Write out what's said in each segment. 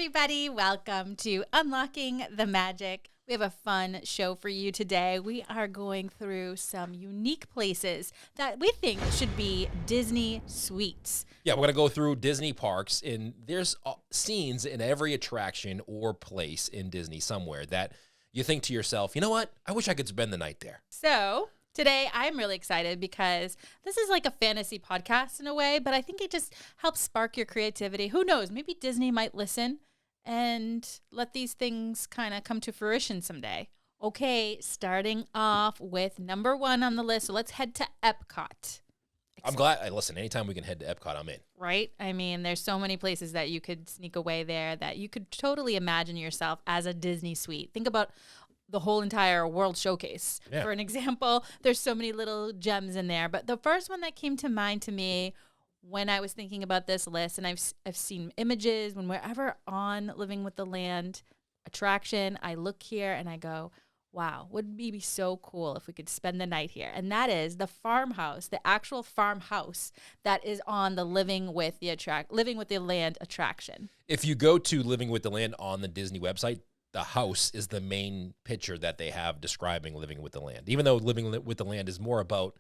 everybody. Welcome to Unlocking the Magic. We have a fun show for you today. We are going through some unique places that we think should be Disney suites. Yeah, we're going to go through Disney parks, and there's scenes in every attraction or place in Disney somewhere that you think to yourself, you know what? I wish I could spend the night there. So today I'm really excited because this is like a fantasy podcast in a way, but I think it just helps spark your creativity. Who knows? Maybe Disney might listen and let these things kind of come to fruition someday. Okay, starting off with number 1 on the list. So let's head to Epcot. I'm glad. Listen, anytime we can head to Epcot, I'm in. Right? I mean, there's so many places that you could sneak away there that you could totally imagine yourself as a Disney suite. Think about the whole entire World Showcase. Yeah. For an example, there's so many little gems in there. But the first one that came to mind to me when I was thinking about this list, and I've seen images when we're ever on Living with the Land attraction, I look here and I go, wow, wouldn't it be so cool if we could spend the night here? And that is the farmhouse, the actual farmhouse that is on the Living with the Land attraction. If you go to Living with the Land on the Disney website, the house is the main picture that they have describing Living with the Land. Even though Living with the Land is more about,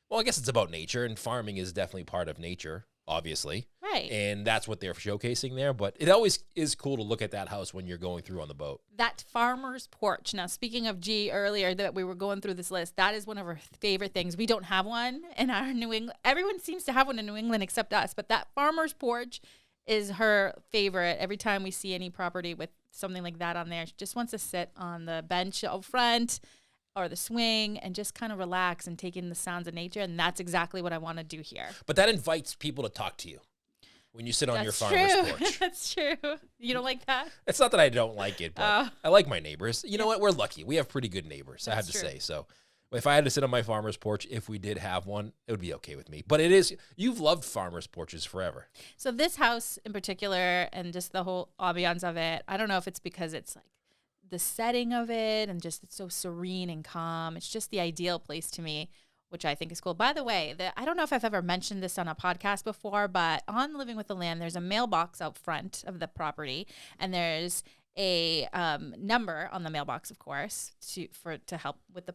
well, I guess it's about nature, and farming is definitely part of nature, obviously. Right. And that's what they're showcasing there. But it always is cool to look at that house when you're going through on the boat. That farmer's porch. Now, speaking of G earlier, that we were going through this list, that is one of our favorite things. We don't have one in our New England. Everyone seems to have one in New England except us. But that farmer's porch is her favorite. Every time we see any property with something like that on there, she just wants to sit on the bench out front or the swing and just kind of relax and take in the sounds of nature. And that's exactly what I want to do here. But that invites people to talk to you when you sit on your farmer's porch. That's true. You don't like that? It's not that I don't like it, but I like my neighbors. You know what? We're lucky. We have pretty good neighbors, I have to say. So if I had to sit on my farmer's porch, if we did have one, it would be okay with me. But it is, you've loved farmer's porches forever. So this house in particular and just the whole ambiance of it, I don't know if it's because it's like the setting of it and just it's so serene and calm. It's just the ideal place to me, which I think is cool. By the way, I don't know if I've ever mentioned this on a podcast before, but on Living with the Land, there's a mailbox out front of the property, and there's a number on the mailbox, of course, to help with the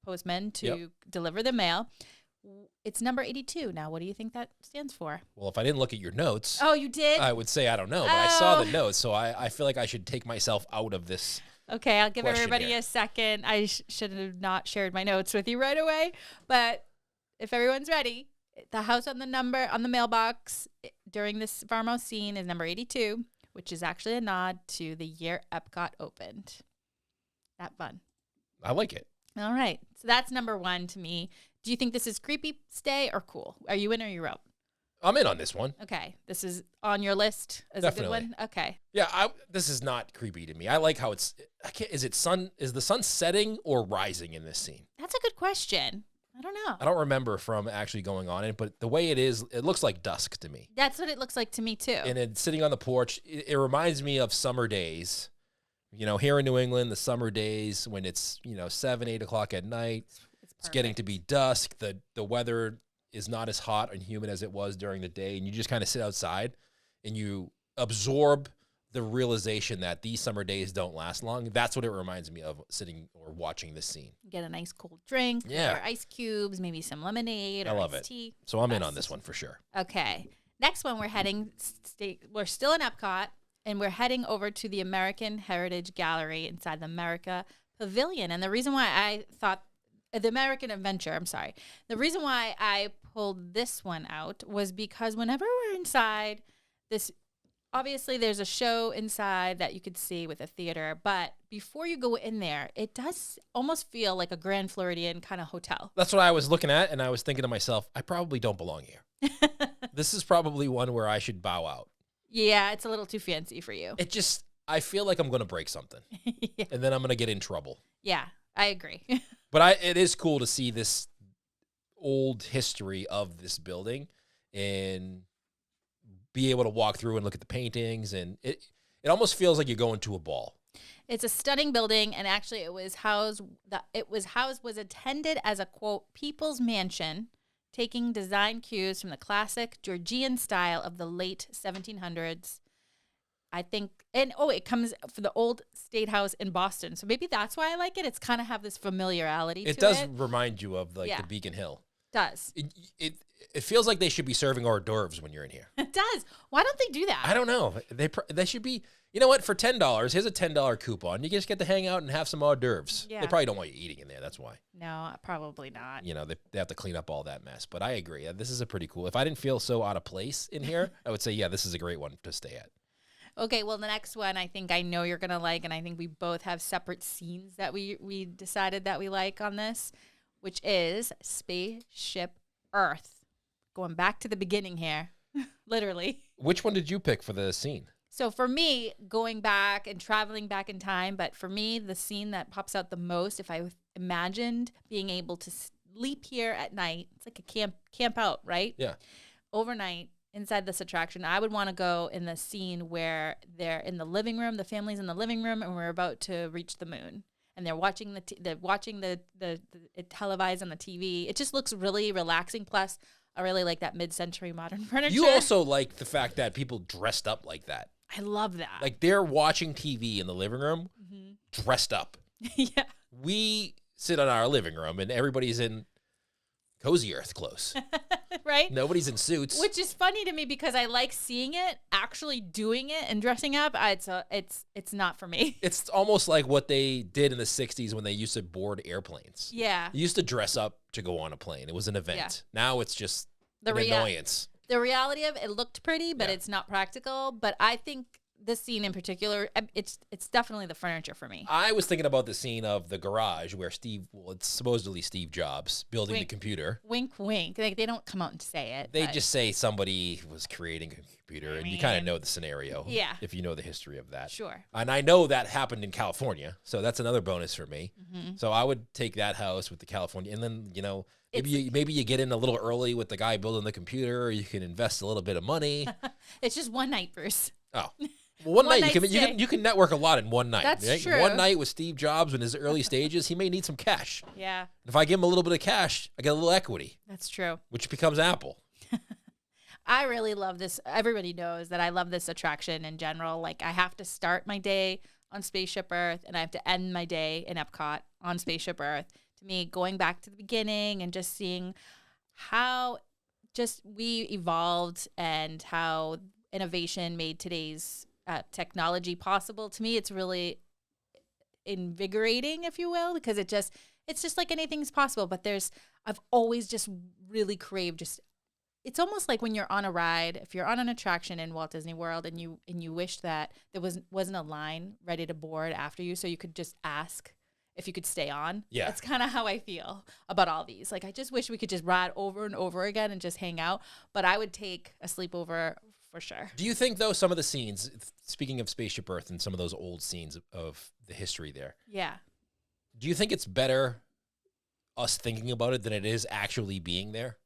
postman to deliver the mail. It's number 82. Now, what do you think that stands for? Well, if I didn't look at your notes. Oh, you did? I would say I don't know, but I saw the notes, so I feel like I should take myself out of this. Okay, I'll give everybody a second. I should have not shared my notes with you right away, but if everyone's ready, the house on the mailbox during this farmhouse scene is number 82, which is actually a nod to the year Epcot opened. That fun. I like it. All right, so that's number 1 to me. Do you think this is creepy stay or cool? Are you in or you're out? I'm in on this one. Okay. This is on your list as Definitely. a good one? Okay. Yeah, this is not creepy to me. I like how is the sun setting or rising in this scene? That's a good question. I don't know. I don't remember from actually going on it, but the way it is, it looks like dusk to me. That's what it looks like to me too. And then sitting on the porch, it reminds me of summer days. You know, here in New England, the summer days when it's, 7, 8 o'clock at night, it's getting to be dusk. The weather is not as hot and humid as it was during the day. And you just kind of sit outside and you absorb the realization that these summer days don't last long. That's what it reminds me of, sitting or watching this scene. Get a nice cold drink, or ice cubes, maybe some lemonade or iced tea. So I'm in on this one for sure. Okay. Next one, we're still in Epcot, and we're heading over to the American Heritage Gallery inside the America Pavilion. And the reason why I thought the American Adventure, I'm sorry. The reason why I pulled this one out was because whenever we're inside this, obviously there's a show inside that you could see with a theater, but before you go in there, it does almost feel like a Grand Floridian kind of hotel. That's what I was looking at, and I was thinking to myself, I probably don't belong here. This is probably one where I should bow out. Yeah, it's a little too fancy for you. I feel like I'm going to break something, and then I'm going to get in trouble. Yeah, I agree. But it is cool to see this old history of this building and be able to walk through and look at the paintings, and it almost feels like you're going to a ball. It's a stunning building, and actually it was attended as a, quote, people's mansion, taking design cues from the classic Georgian style of the late 1700s. I think, and it comes for the old State House in Boston. So maybe that's why I like it. It's kind of have this familiarity to it. It does remind you of like the Beacon Hill. Does. It feels like they should be serving hors d'oeuvres when you're in here. It does. Why don't they do that? I don't know. They should be, you know what, for $10, here's a $10 coupon. You just get to hang out and have some hors d'oeuvres. Yeah. They probably don't want you eating in there. That's why. No, probably not. You know, they have to clean up all that mess. But I agree. This is a pretty cool. If I didn't feel so out of place in here, I would say, yeah, this is a great one to stay at. Okay, well, the next one I think I know you're going to like, and I think we both have separate scenes that we decided that we like on this, which is Spaceship Earth. Going back to the beginning here, literally. Which one did you pick for the scene? So for me, going back and traveling back in time, but for me, the scene that pops out the most, if I imagined being able to sleep here at night, it's like a camp out, right? Yeah. Overnight inside this attraction, I would want to go in the scene where they're in the living room, the family's in the living room, and we're about to reach the moon. And they're watching it televised on the TV. It just looks really relaxing. Plus, I really like that mid-century modern furniture. You also like the fact that people dressed up like that. I love that. Like they're watching TV in the living room, dressed up. Yeah. We sit in our living room and everybody's in Cozy Earth clothes. Right? Nobody's in suits. Which is funny to me because I like seeing it, actually doing it and dressing up. It's not for me. It's almost like what they did in the 60s when they used to board airplanes. Yeah. You used to dress up to go on a plane. It was an event. Yeah. Now it's just an annoyance. The reality of it looked pretty, but it's not practical. But I think this scene in particular, it's definitely the furniture for me. I was thinking about the scene of the garage where it's supposedly Steve Jobs building the computer. Wink, wink. Like, they don't come out and say it. They just say somebody was creating a computer, and you kind of know the scenario. Yeah. If you know the history of that. Sure. And I know that happened in California, so that's another bonus for me. Mm-hmm. So I would take that house with the California, and then, you know, maybe you get in a little early with the guy building the computer, or you can invest a little bit of money. It's just one night, Bruce. Oh. Well, one night you can network a lot in one night. That's right? true. One night with Steve Jobs in his early stages, he may need some cash. Yeah. If I give him a little bit of cash, I get a little equity. That's true. Which becomes Apple. I really love this. Everybody knows that I love this attraction in general. Like, I have to start my day on Spaceship Earth, and I have to end my day in Epcot on Spaceship Earth. To me, going back to the beginning and just seeing how just we evolved and how innovation made today's technology possible. To me, it's really invigorating, if you will, because it's just like anything's possible. But I've always just really craved it's almost like when you're on a ride, if you're on an attraction in Walt Disney World and you wish that there wasn't a line ready to board after you, so you could just ask if you could stay on. Yeah. That's kind of how I feel about all these. Like, I just wish we could just ride over and over again and just hang out. But I would take a sleepover for sure. Do you think, though, some of the scenes, speaking of Spaceship Earth and some of those old scenes of the history there, yeah, do you think it's better us thinking about it than it is actually being there?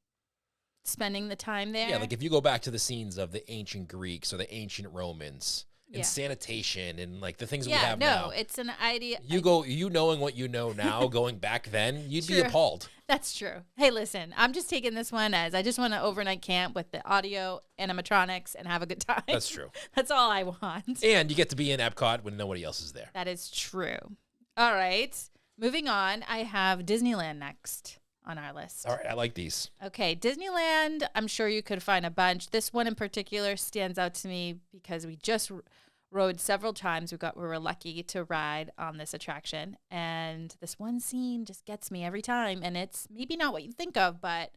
Spending the time there? Yeah, like if you go back to the scenes of the ancient Greeks or the ancient Romans and sanitation and like the things we have now. Yeah, it's an idea. You knowing what you know now, going back then, you'd be appalled. That's true. Hey, listen, I'm just taking this one as I just want to overnight camp with the audio animatronics and have a good time. That's true. That's all I want. And you get to be in Epcot when nobody else is there. That is true. All right. Moving on, I have Disneyland next on our list. All right, I like these. Okay, Disneyland, I'm sure you could find a bunch. This one in particular stands out to me because we just rode several times. We were lucky to ride on this attraction, and this one scene just gets me every time. And it's maybe not what you think of, but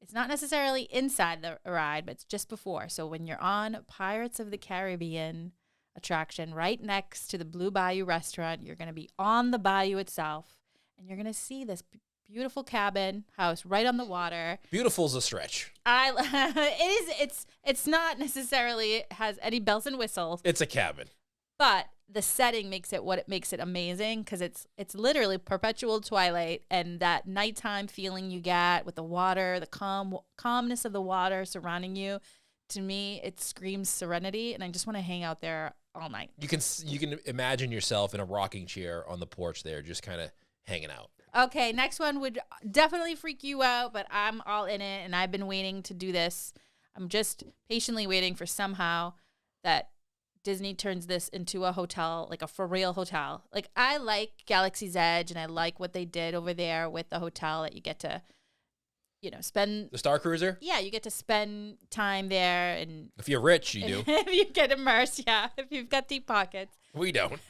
it's not necessarily inside the ride, but it's just before. So when you're on Pirates of the Caribbean attraction, right next to the Blue Bayou restaurant, you're going to be on the bayou itself, and you're going to see this beautiful cabin house right on the water. Beautiful's a stretch. It's not necessarily has any bells and whistles. It's a cabin. But the setting makes it amazing, because it's literally perpetual twilight, and that nighttime feeling you get with the water, the calmness of the water surrounding you. To me, it screams serenity, and I just want to hang out there all night. You can imagine yourself in a rocking chair on the porch there, just kind of hanging out. Okay, next one would definitely freak you out, but I'm all in it, and I've been waiting to do this. I'm just patiently waiting for somehow that Disney turns this into a hotel, like a for real hotel. Like I like Galaxy's Edge, and I like what they did over there with the hotel that you get to, spend The Star Cruiser? Yeah, you get to spend time there, and If you're rich, you do. if you get immersed, yeah, if you've got deep pockets. We don't.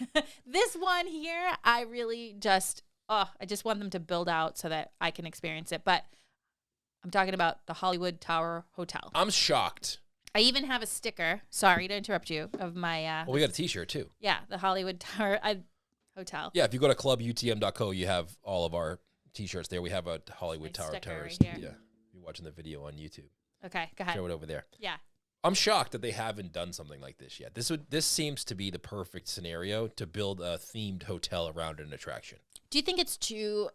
This one here, I really I just want them to build out so that I can experience it. But I'm talking about the Hollywood Tower Hotel. I'm shocked. I even have a sticker, sorry to interrupt you, of my... Well, we got a t-shirt too. Yeah, the Hollywood Tower Hotel. Yeah, if you go to clubutm.co, you have all of our t-shirts there. We have a Hollywood Tower sticker Terrace. right here. Yeah, you're watching the video on YouTube. Okay, go ahead. Show it over there. Yeah. I'm shocked that they haven't done something like this yet. This seems to be the perfect scenario to build a themed hotel around an attraction. Do you think it's too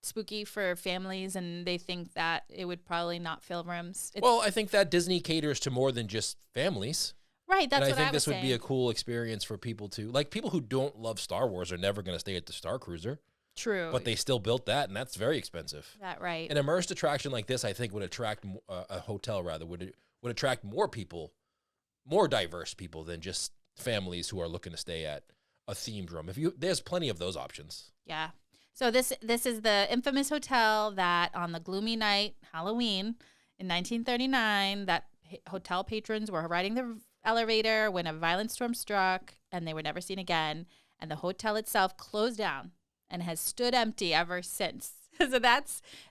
spooky for families and they think that it would probably not fill rooms? Well, I think that Disney caters to more than just families. Right, that's and what I think I was this would saying. be a cool experience for people to, like, people who don't love Star Wars are never going to stay at the Star Cruiser. True. But they still built that, and that's very expensive. That right. An immersed attraction like this, I think, would attract a hotel rather would attract more people, more diverse people than just families who are looking to stay at a themed room. There's plenty of those options. Yeah. So this is the infamous hotel that on the gloomy night, Halloween, in 1939, that hotel patrons were riding the elevator when a violent storm struck, and they were never seen again. And the hotel itself closed down and has stood empty ever since. So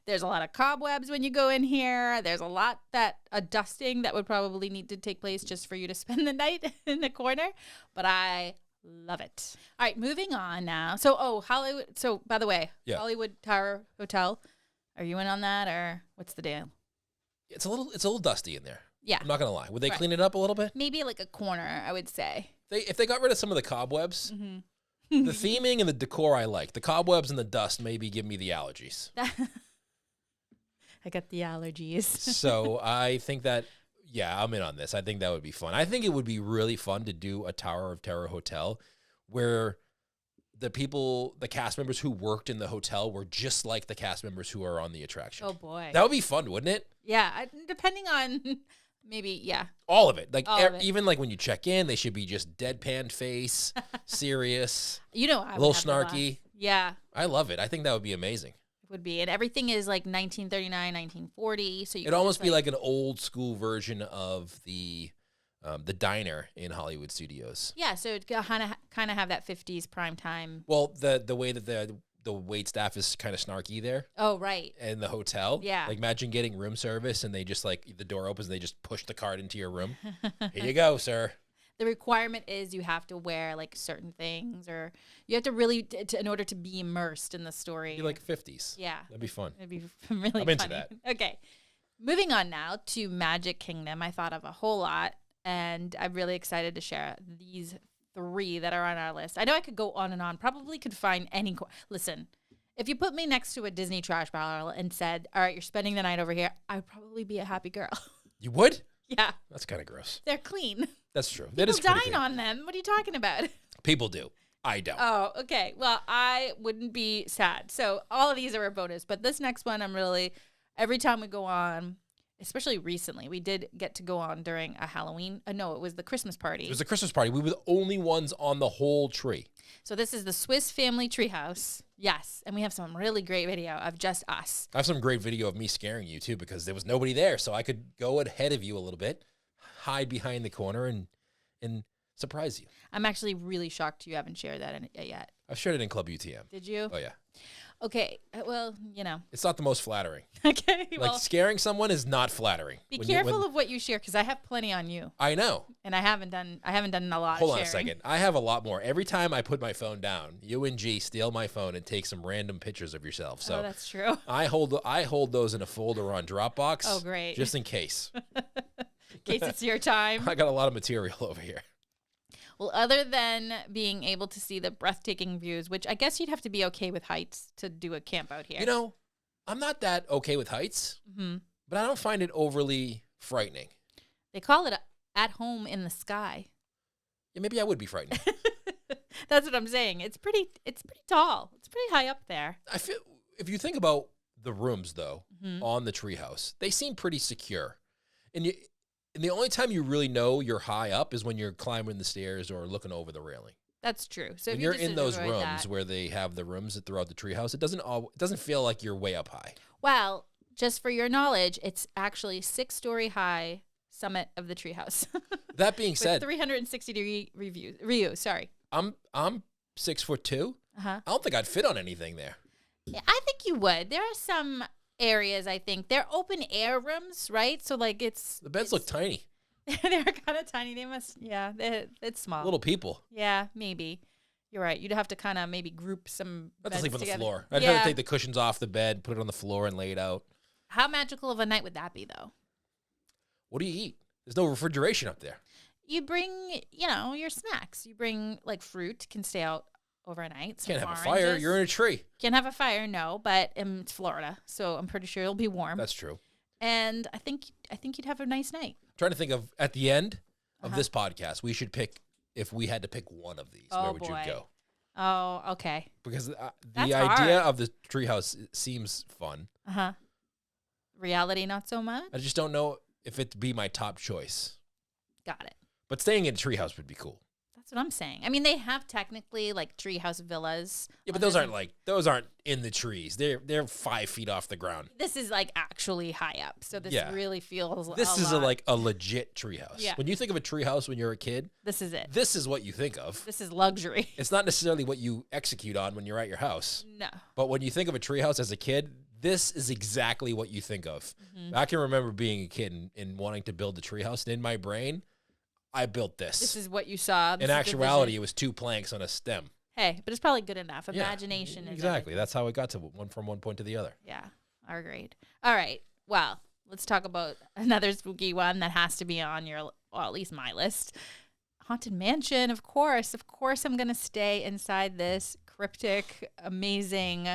there's a lot of cobwebs when you go in here. There's a dusting that would probably need to take place just for you to spend the night in the corner. But I love it. All right, moving on now. So, Hollywood. So, by the way, Yeah. Hollywood Tower Hotel. Are you in on that, or what's the deal? It's a little dusty in there. Yeah. I'm not gonna lie. Would they Right. clean it up a little bit? Maybe like a corner, I would say. If they got rid of some of the cobwebs, Mm-hmm. the theming and the decor I like. The cobwebs and the dust maybe give me the allergies. I got the allergies. So I think that, yeah, I'm in on this. I think that would be fun. I think it would be really fun to do a Tower of Terror hotel where the cast members who worked in the hotel were just like the cast members who are on the attraction. Oh, boy. That would be fun, wouldn't it? Yeah, depending on maybe, yeah. All of it. Like All of it. even like when you check in, they should be just deadpan face, serious, I a little would have a laugh. snarky. Yeah, I love it. I think that would be amazing. it would be. And everything is like 1939, 1940. So you It'd can almost just, be like an old school version of the diner in Hollywood Studios. Yeah, so it kind of have that 50s prime time. Well, the way that the wait staff is kind of snarky there Oh, right. in the hotel. Yeah. Like imagine getting room service and they just like the door opens and they just push the cart into your room. Here you go, sir. The requirement is you have to wear like certain things, or you have to really, in order to be immersed in the story. Be like 50s. Yeah. That'd be fun. It'd be really I'm into funny. that. Okay. Moving on now to Magic Kingdom. I thought of a whole lot, and I'm really excited to share these 3 that are on our list. I know I could go on and on. Probably could find any. Listen, if you put me next to a Disney trash barrel and said, all right, you're spending the night over here, I would probably be a happy girl. You would? Yeah. That's kind of gross. They're clean. That's true. People That is pretty dine clean. on them. What are you talking about? People do. I don't. Oh, okay. Well, I wouldn't be sad. So all of these are a bonus. But this next one, every time we go on, especially recently, we did get to go on during a Halloween. No, it was the Christmas party. It was a Christmas party. We were the only ones on the whole tree. So this is the Swiss Family Treehouse. Yes. And we have some really great video of just us. I have some great video of me scaring you too because there was nobody there. So I could go ahead of you a little bit, hide behind the corner and surprise you. I'm actually really shocked you haven't shared that yet. I've shared it in Club UTM. Did you? Oh, yeah. Okay. Well, It's not the most flattering. Okay. Like Well, scaring someone is not flattering. be When careful of what you share, because I have plenty on you. I know. And I haven't done a lot Hold of on a sharing. second. I have a lot more. Every time I put my phone down, you and G steal my phone and take some random pictures of yourself. So Oh, that's true. I hold those in a folder on Dropbox. Oh, great. Just in case. In case it's your time. I got a lot of material over here. Well, other than being able to see the breathtaking views, which I guess you'd have to be okay with heights to do a camp out here. You know, I'm not that okay with heights, but I don't find it overly frightening. They call it at home in the sky. Yeah, maybe I would be frightened. That's what I'm saying. It's pretty tall. It's pretty high up there. I feel if you think about the rooms though on the treehouse, they seem pretty secure, and And the only time you really know you're high up is when you're climbing the stairs or looking over the railing. That's true. So when if you're just in those avoid rooms that. where they have the rooms throughout the treehouse, it doesn't feel like you're way up high. Well, just for your knowledge, it's actually 6-story high summit of the treehouse. That being said, 360-degree view. Sorry. I'm 6'2". Uh-huh. I don't think I'd fit on anything there. Yeah, I think you would. There are some areas, I think. They're open air rooms, right? So, like, The beds look tiny. They're kind of tiny. They must, it's small. Little people. Yeah, maybe. You're right. You'd have to kind of maybe group some I'd beds sleep on the together. floor. I'd have to take the cushions off the bed, put it on the floor, and lay it out. How magical of a night would that be, though? What do you eat? There's no refrigeration up there. You bring, your snacks. You bring, like, fruit. Can stay out overnight. Can't have a fire. You're in a tree. Can't have a fire, no, but it's Florida, so I'm pretty sure it'll be warm. That's true. And I think you'd have a nice night. I'm trying to think of, at the end of this podcast, we should pick, if we had to pick one of these, where would you go? Oh, okay. Because the That's idea hard. of the treehouse seems fun. Uh-huh. Reality, not so much? I just don't know if it'd be my top choice. Got it. But staying in a treehouse would be cool. That's what I'm saying. I mean, they have technically, like, treehouse villas. Yeah, but those aren't in the trees. They're 5 feet off the ground. This is, like, actually high up, so this really feels This is lot. a legit treehouse. Yeah. When you think of a treehouse when you're a kid, This is it. this is what you think of. This is luxury. It's not necessarily what you execute on when you're at your house. No. But when you think of a treehouse as a kid, this is exactly what you think of. Mm-hmm. I can remember being a kid and wanting to build a treehouse, and in my brain, I built this. This is what you saw. In actuality, it was 2 planks on a stem. Hey, but it's probably good enough. Yeah, Imagination. Exactly. That's how it got to from one point to the other. Yeah, agreed. All right. Well, let's talk about another spooky one that has to be on your, well, at least my list. Haunted Mansion, of course. Of course, I'm going to stay inside this cryptic, amazing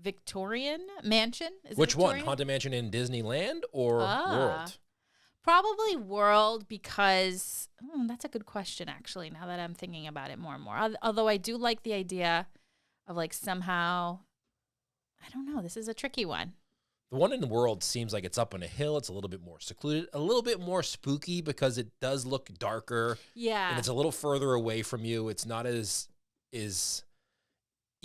Victorian mansion. Is it Which one? Victorian? Haunted Mansion in Disneyland or World? Probably World because that's a good question, actually, now that I'm thinking about it more and more. Although I do like the idea of, like, somehow, I don't know, this is a tricky one. The one in the World seems like it's up on a hill. It's a little bit more secluded, a little bit more spooky because it does look darker. Yeah. And it's a little further away from you. It's not as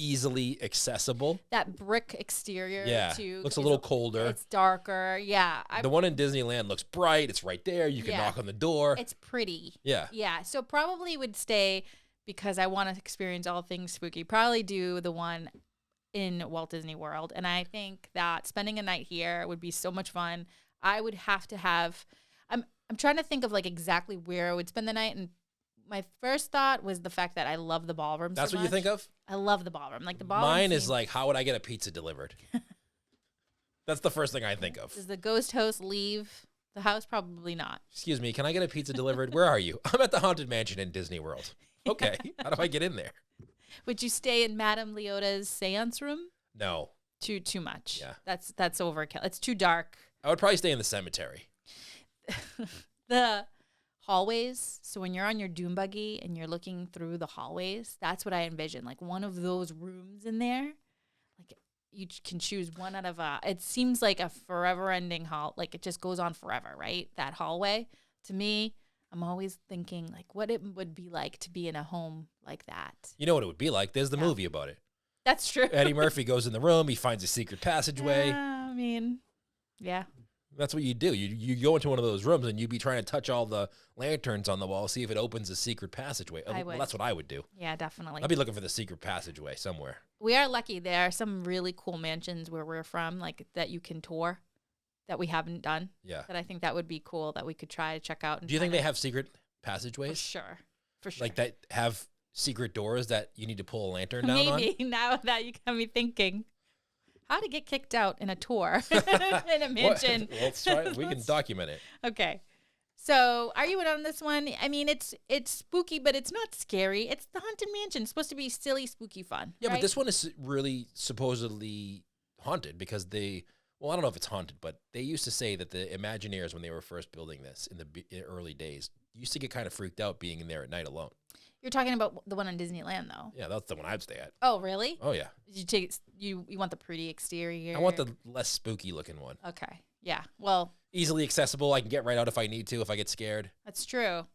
easily accessible. That brick exterior, too. Looks a little colder. It's darker. Yeah. The one in Disneyland looks bright. It's right there. You can knock on the door. It's pretty. Yeah. Yeah. So probably would stay because I want to experience all things spooky. Probably do the one in Walt Disney World. And I think that spending a night here would be so much fun. I would have to have, I'm trying to think of, like, exactly where I would spend the night. And my first thought was the fact that I love the ballroom. That's so what you think of? I love the ballroom. Like, the ballroom. Mine is like, how would I get a pizza delivered? That's the first thing I think of. Does the ghost host leave the house? Probably not. Excuse me, can I get a pizza delivered? Where are you? I'm at the Haunted Mansion in Disney World. Okay, how do I get in there? Would you stay in Madame Leota's seance room? No. Too much. Yeah. That's overkill. It's too dark. I would probably stay in the cemetery. The hallways. So when you're on your doom buggy and you're looking through the hallways, that's what I envision. Like, one of those rooms in there. Like, you can choose one out of it seems like a forever ending hall. Like, it just goes on forever, right? That hallway. To me, I'm always thinking, like, what it would be like to be in a home like that. You know what it would be like? There's the movie about it. That's true. Eddie Murphy goes in the room. He finds a secret passageway. I mean, yeah. That's what you do. You go into one of those rooms and you'd be trying to touch all the lanterns on the wall, see if it opens a secret passageway. Well, that's what I would do. Yeah, definitely. I'd be looking for the secret passageway somewhere. We are lucky. There are some really cool mansions where we're from, like, that you can tour that we haven't done. Yeah. That I think that would be cool that we could try to check out. Do you think they have secret passageways? For sure. Like that have secret doors that you need to pull a lantern down on? Maybe. Now that you got me thinking. How to get kicked out in a tour in a mansion. Well, let's try it. We can document it. Okay. So, are you in on this one? I mean, it's spooky, but it's not scary. It's the Haunted Mansion. It's supposed to be silly, spooky fun. Yeah, right? but this one is really supposedly haunted because well, I don't know if it's haunted, but they used to say that the Imagineers, when they were first building this in the early days, used to get kind of freaked out being in there at night alone. You're talking about the one in Disneyland, though. Yeah, that's the one I'd stay at. Oh, really? Oh, yeah. You want the pretty exterior? I want the less spooky looking one. Okay. Yeah. Well, easily accessible. I can get right out if I need to, if I get scared. That's true.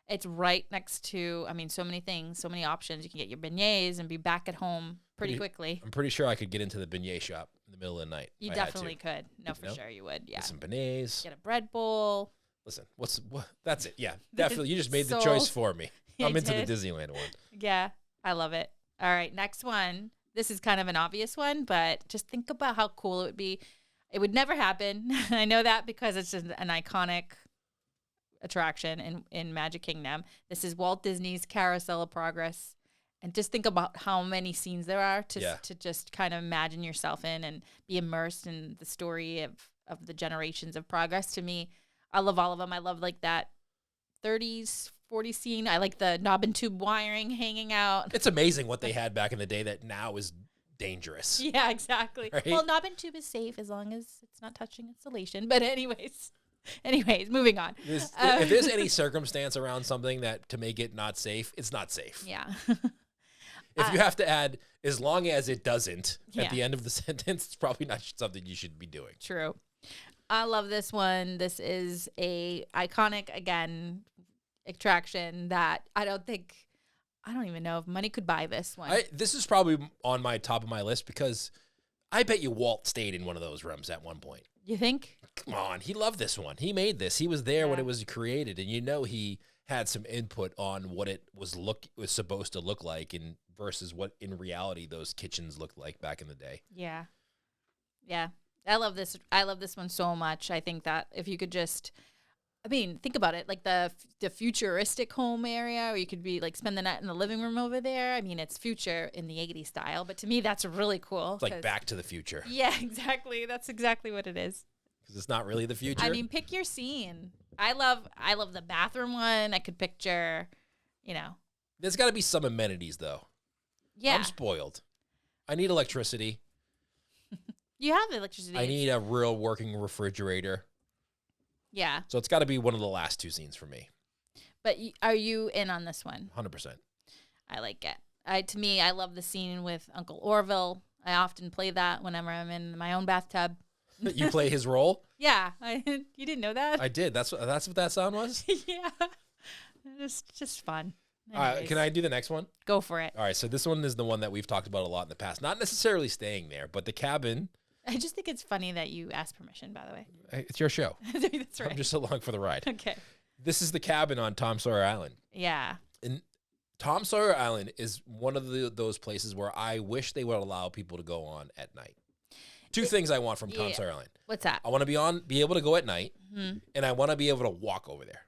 It's right next to, I mean, so many things, so many options. You can get your beignets and be back at home pretty quickly. I'm pretty sure I could get into the beignet shop in the middle of the night. You definitely could. No, for sure you would. Yeah. Get some beignets. Get a bread bowl. Listen, that's it. Yeah, definitely. You just made the choice for me. I'm into the Disneyland one. Yeah, I love it. All right, next one. This is kind of an obvious one, but just think about how cool it would be. It would never happen. I know that because it's just an iconic attraction in Magic Kingdom. This is Walt Disney's Carousel of Progress. And just think about how many scenes there are to just kind of imagine yourself in and be immersed in the story of the generations of progress. To me, I love all of them. I love like that 30s, 40s scene. I like the knob and tube wiring hanging out. It's amazing what they had back in the day that now is dangerous. Yeah, exactly. Right? Well, knob and tube is safe as long as it's not touching installation. But anyways, moving on. If there's any circumstance around something that to make it not safe, it's not safe. Yeah. If you have to add, as long as it doesn't at the end of the sentence, it's probably not something you should be doing. True. I love this one. This is a iconic, again, attraction that I don't even know if money could buy this one. This is probably on my top of my list because I bet you Walt stayed in one of those rooms at one point. You think? Come on. He loved this one. He made this. He was there when it was created. And he had some input on what it was supposed to look like versus what in reality those kitchens looked like back in the day. Yeah. Yeah. I love this. I love this one so much. I think that if you could just, think about it, like the futuristic home area, or you could be like spend the night in the living room over there. I mean, it's future in the 80s style, but to me, that's really cool. It's like Back to the Future. Yeah, exactly. That's exactly what it is. Because it's not really the future. I mean, pick your scene. I love the bathroom one. I could picture, There's got to be some amenities, though. Yeah. I'm spoiled. I need electricity. You have electricity. I need a real working refrigerator. Yeah. So it's got to be one of the last two scenes for me. But are you in on this one? 100%. I like it. To me, I love the scene with Uncle Orville. I often play that whenever I'm in my own bathtub. You play his role? Yeah. You didn't know that? I did. That's what that sound was? Yeah. It's just fun. Can I do the next one? Go for it. All right. So this one is the one that we've talked about a lot in the past. Not necessarily staying there, but the cabin. I just think it's funny that you asked permission, by the way. It's your show. That's right. I'm just along for the ride. Okay. This is the cabin on Tom Sawyer Island. Yeah. And Tom Sawyer Island is one of those places where I wish they would allow people to go on at night. Two things I want from Tom Sawyer Island. What's that? I want to be able to go at night, and I want to be able to walk over there.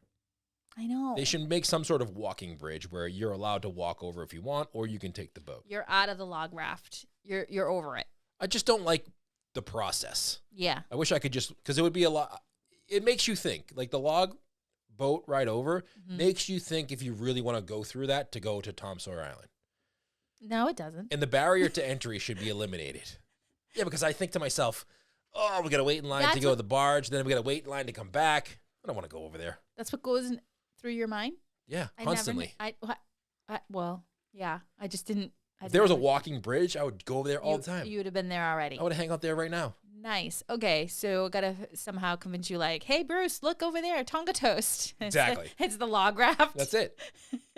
I know. They should make some sort of walking bridge where you're allowed to walk over if you want, or you can take the boat. You're out of the log raft. You're over it. I just don't like the process. Yeah. I wish I could because it would be a lot. It makes you think. Like the log boat ride over makes you think if you really want to go through that to go to Tom Sawyer Island. No, it doesn't. And the barrier to entry should be eliminated. Yeah, because I think to myself, oh, we got to wait in line to go to the barge. Then we got to wait in line to come back. I don't want to go over there. That's what goes through your mind? Yeah, constantly. Yeah, I just didn't. If there was a walking bridge, I would go over there all the time. You would have been there already. I would hang out there right now. Nice. Okay, so got to somehow convince you like, hey, Bruce, look over there, Tonga toast. Exactly. It's the log raft. That's it.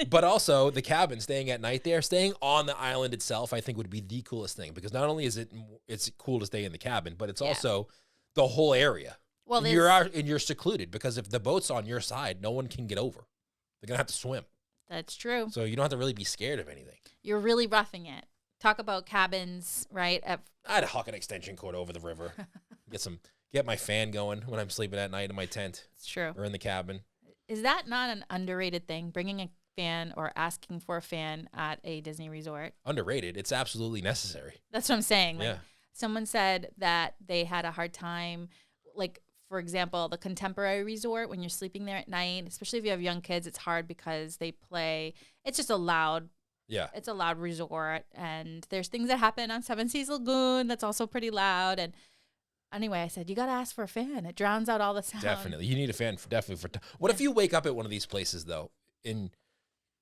But also the cabin, staying at night there, staying on the island itself, I think would be the coolest thing because not only is it's cool to stay in the cabin, but it's also the whole area. Well, you're out and you're secluded because if the boat's on your side, no one can get over. They're going to have to swim. That's true. So you don't have to really be scared of anything. You're really roughing it. Talk about cabins, right? I'd huck an extension cord over the river. Get my fan going when I'm sleeping at night in my tent. It's true. Or in the cabin. Is that not an underrated thing? Bringing a fan or asking for a fan at a Disney resort? Underrated. It's absolutely necessary. That's what I'm saying. Yeah. Someone said that they had a hard time, like, for example, the Contemporary Resort, when you're sleeping there at night, especially if you have young kids, it's hard because they play. It's just a loud. Yeah. It's a loud resort. And there's things that happen on Seven Seas Lagoon that's also pretty loud. And anyway, I said, you got to ask for a fan. It drowns out all the sound. Definitely. You need a fan definitely. What if you wake up at one of these places, though, and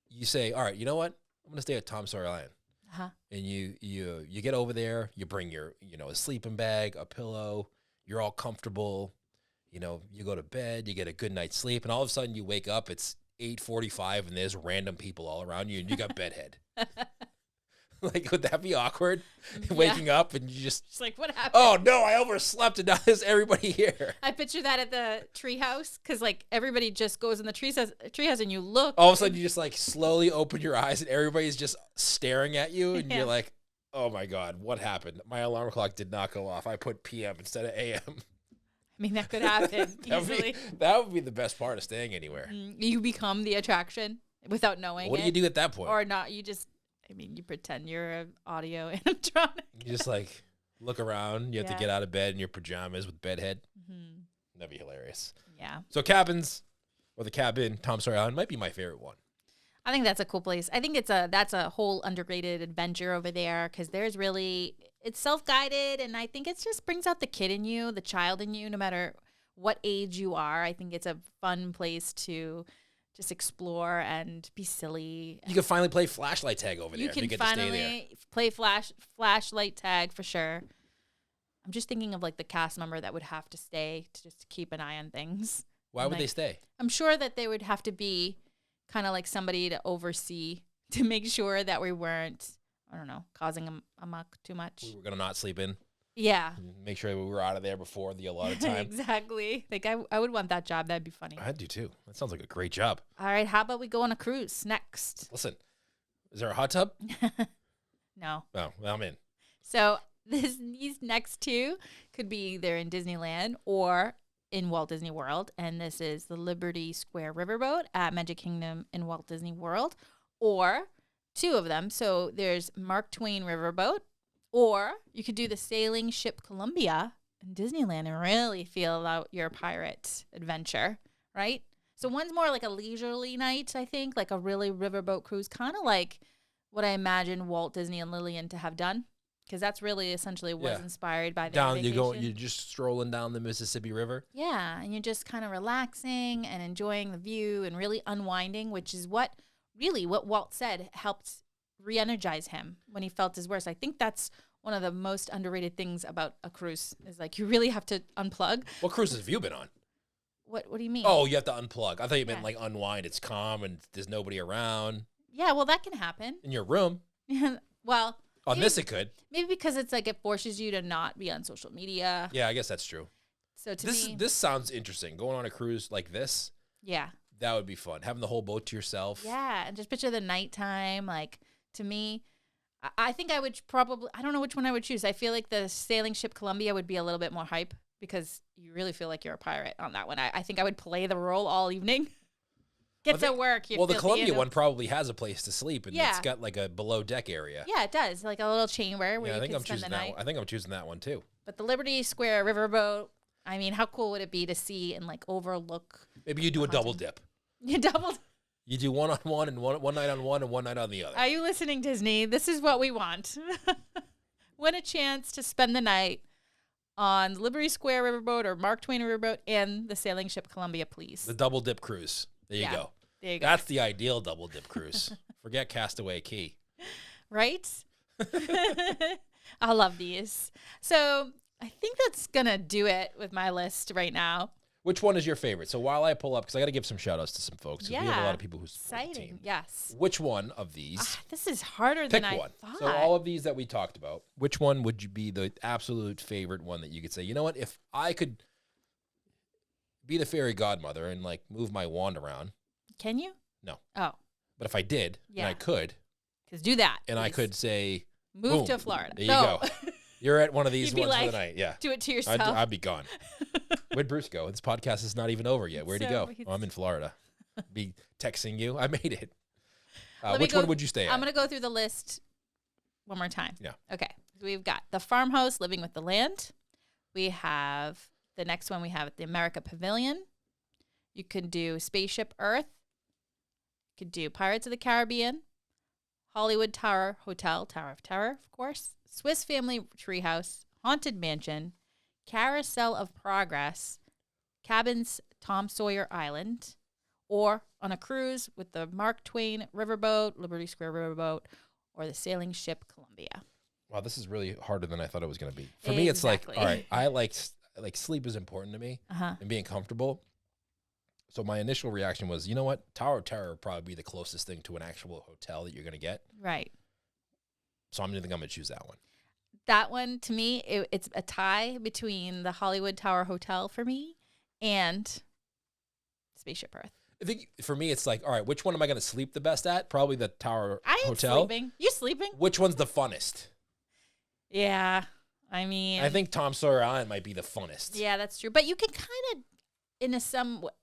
you say, all right, you know what? I'm going to stay at Tom Sawyer Island. Uh-huh. And you get over there. You bring your, a sleeping bag, a pillow. You're all comfortable. you know, you go to bed, you get a good night's sleep, and all of a sudden you wake up, it's 8:45 and there's random people all around you and you got bedhead. Like, would that be awkward? Waking up and you just like, what happened? Oh no, I overslept and now there's everybody here. I picture that at the treehouse because like everybody just goes in the treehouse and you look. All of a sudden you just like slowly open your eyes and everybody's just staring at you and you're like, oh my God, what happened? My alarm clock did not go off. I put PM instead of AM. I mean, that could happen easily. That would be the best part of staying anywhere. You become the attraction without knowing What do you do at that point? Or not, you just, I mean, you pretend you're an audio animatronic. You just like look around. You have to get out of bed in your pajamas with bedhead. Mm-hmm. That'd be hilarious. Yeah. So cabins, or the cabin, Tom Sawyer Island might be my favorite one. I think that's a cool place. I think that's a whole underrated adventure over there because there's really, it's self-guided, and I think it just brings out the kid in you, the child in you, no matter what age you are. I think it's a fun place to just explore and be silly. You can finally play flashlight tag over there. You can get finally to stay there. play flashlight tag for sure. I'm just thinking of like the cast member that would have to stay to just keep an eye on things. Why would they stay? I'm sure that they would have to be kind of like somebody to oversee to make sure that we weren't, I don't know, causing a muck too much. We were going to not sleep in. Yeah. Make sure we were out of there before the allotted time. Exactly. Like I would want that job. That'd be funny. I do too. That sounds like a great job. All right. How about we go on a cruise next? Listen, is there a hot tub? No. Oh, well, I'm in. So these next two could be either in Disneyland or in Walt Disney World. And this is the Liberty Square Riverboat at Magic Kingdom in Walt Disney World, or two of them. So there's Mark Twain Riverboat, or you could do the Sailing Ship Columbia in Disneyland and really feel out your pirate adventure, right? So one's more like a leisurely night, I think, like a really riverboat cruise, kind of like what I imagine Walt Disney and Lillian to have done, because that's really essentially was inspired by their vacation. You're just strolling down the Mississippi River. Yeah, and you're just kind of relaxing and enjoying the view and really unwinding, which is what Walt said helped re-energize him when he felt his worst. I think that's one of the most underrated things about a cruise is like you really have to unplug. What cruises have you been on? What do you mean? Oh, you have to unplug. I thought you meant like unwind. It's calm and there's nobody around. Yeah, well, that can happen. In your room. Well, on this it could. Maybe because it's like it forces you to not be on social media. Yeah, I guess that's true. So this sounds interesting. Going on a cruise like this. Yeah. That would be fun. Having the whole boat to yourself. Yeah, and just picture the nighttime. Like, to me, I think I would probably, I don't know which one I would choose. I feel like the Sailing Ship Columbia would be a little bit more hype because you really feel like you're a pirate on that one. I think I would play the role all evening. Get to work. Well, the Columbia one probably has a place to sleep, and it's got like a below deck area. Yeah, it does. Like a little chamber where you can spend the night. I think I'm choosing that one too. But the Liberty Square Riverboat, I mean, how cool would it be to see and like overlook? Maybe you do a double dip. You double. You do one on one and one night on one and one night on the other. Are you listening, Disney? This is what we want. Win a chance to spend the night on Liberty Square Riverboat or Mark Twain Riverboat and the Sailing Ship Columbia, please. The double dip cruise. There you go. There you go. That's the ideal double dip cruise. Forget Castaway Cay. Right? I love these. So I think that's going to do it with my list right now. Which one is your favorite? So while I pull up, because I got to give some shout outs to some folks. Yeah. We have a lot of people who support the team. Yes. Which one of these? This is harder than I thought. So all of these that we talked about, which one would you be the absolute favorite one that you could say, you know what, if I could be the fairy godmother and like move my wand around. Can you? No. Oh. But if I did, and I could. Because do that. And I could say, move to Florida. There you go. You're at one of these ones like, for the night. Yeah. Do it to yourself. I'd be gone. Where'd Bruce go? This podcast is not even over yet. Where'd he go? Oh, I'm in Florida. Be texting you. I made it. Which one would you stay at? I'm going to go through the list one more time. Yeah. Okay. So we've got the farmhouse, living with the land. We have the next one. We have the America Pavilion. You can do Spaceship Earth. You could do Pirates of the Caribbean. Hollywood Tower Hotel, Tower of Terror, of course. Swiss Family Treehouse, Haunted Mansion, Carousel of Progress, Cabins Tom Sawyer Island, or on a cruise with the Mark Twain Riverboat, Liberty Square Riverboat, or the Sailing Ship Columbia. Wow, this is really harder than I thought it was going to be. For me, it's like, all right, I like like sleep is important to me Uh-huh. and being comfortable. So my initial reaction was, you know what? Tower of Terror would probably be the closest thing to an actual hotel that you're going to get. Right. So I think I'm going to choose that one. That one, to me, it's a tie between the Hollywood Tower Hotel for me and Spaceship Earth. I think for me, it's like, all right, which one am I going to sleep the best at? Probably the Tower Hotel. Sleeping. You sleeping? Which one's the funnest? Yeah. I mean, I think Tom Sawyer Island might be the funnest. Yeah, that's true. But you can kind of,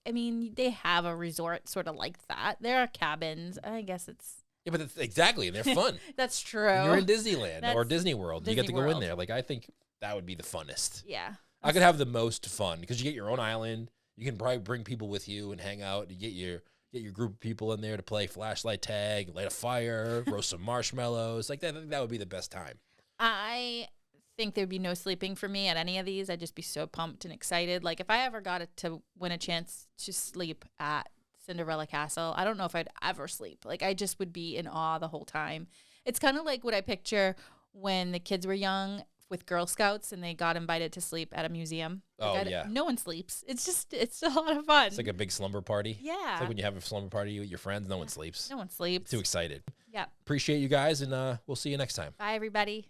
I mean, they have a resort sort of like that. There are cabins. I guess it's. Yeah, but exactly. They're fun. That's true. You're in Disneyland or Disney World. You get to go in there. Like, I think that would be the funnest. Yeah. I could have the most fun because you get your own island. You can probably bring people with you and hang out. You get your group of people in there to play flashlight tag, light a fire, roast some marshmallows. Like that. I think that would be the best time. I think there'd be no sleeping for me at any of these. I'd just be so pumped and excited. Like if I ever got to win a chance to sleep at Cinderella Castle, I don't know if I'd ever sleep. Like I just would be in awe the whole time. It's kind of like what I picture when the kids were young with Girl Scouts and they got invited to sleep at a museum. Like yeah. No one sleeps. It's a lot of fun. It's like a big slumber party. Yeah. It's like when you have a slumber party with your friends, no one sleeps. No one sleeps. Too excited. Yeah. Appreciate you guys, and we'll see you next time. Bye, everybody.